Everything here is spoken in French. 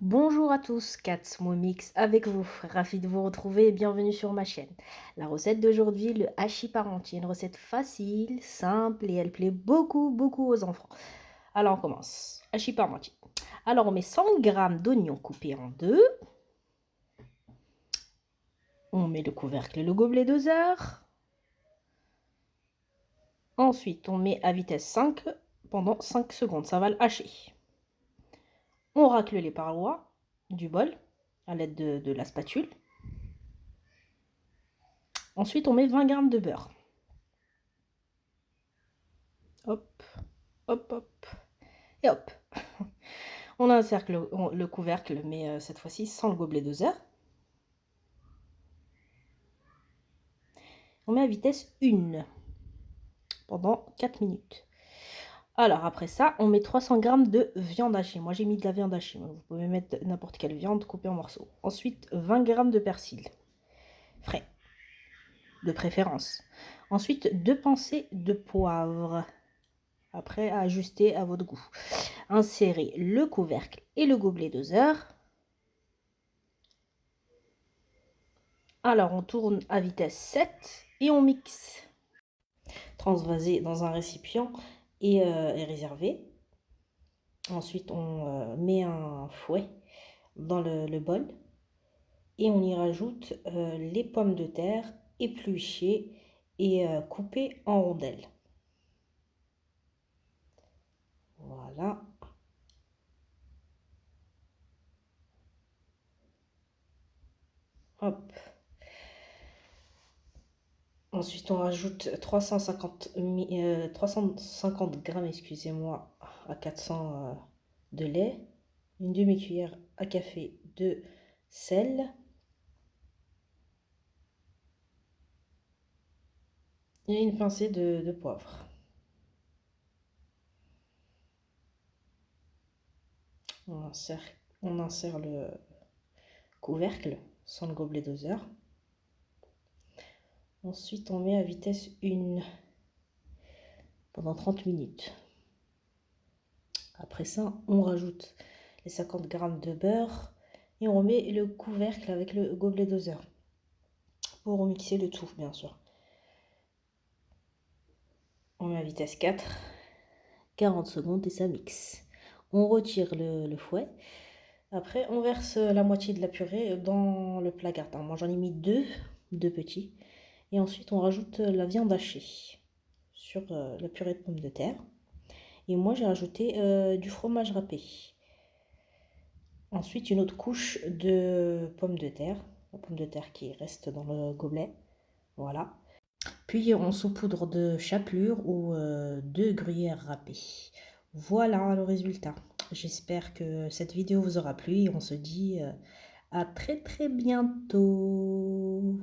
Bonjour à tous, Mix avec vous. Ravi de vous retrouver et bienvenue sur ma chaîne. La recette d'aujourd'hui, le hachis parmentier, une recette facile, simple et elle plaît beaucoup aux enfants. Alors on commence. Hachis parmentier. Alors on met 100 g d'oignons coupés en deux. On met le couvercle et le gobelet doseur. Ensuite, on met à vitesse 5 pendant 5 secondes. Ça va le hacher. On racle les parois du bol à l'aide de la spatule. Ensuite, on met 20 g de beurre. Hop, hop. Et hop. On insère le couvercle, mais cette fois-ci sans le gobelet doseur. On met à vitesse 1 pendant 4 minutes. Alors après ça, on met 300 g de viande hachée. Moi j'ai mis de la viande hachée. Vous pouvez mettre n'importe quelle viande coupée en morceaux. Ensuite, 20 g de persil frais, de préférence. Ensuite, 2 pincées de poivre. Après, à ajuster à votre goût. Insérez le couvercle et le gobelet doseur. Alors, on tourne à vitesse 7 et on mixe. Transvaser dans un récipient et réservé. Ensuite, on met un fouet dans le bol et on y rajoute les pommes de terre épluchées et coupées en rondelles. Voilà. Hop. Ensuite, on rajoute 350 grammes, excusez-moi, à 400 de lait, une demi-cuillère à café de sel et une pincée de poivre. On insère le couvercle sans le gobelet doseur. Ensuite, on met à vitesse 1 pendant 30 minutes. Après ça, on rajoute les 50 g de beurre et on remet le couvercle avec le gobelet doseur pour remixer le tout, bien sûr. On met à vitesse 4, 40 secondes et ça mixe. On retire le fouet. Après, on verse la moitié de la purée dans le plat gratin. Moi, j'en ai mis deux petits. Et ensuite, on rajoute la viande hachée sur la purée de pommes de terre. Et moi, j'ai rajouté du fromage râpé. Ensuite, une autre couche de pommes de terre. La pomme de terre qui reste dans le gobelet. Voilà. Puis, on saupoudre de chapelure ou de gruyère râpée. Voilà le résultat. J'espère que cette vidéo vous aura plu et on se dit à très bientôt.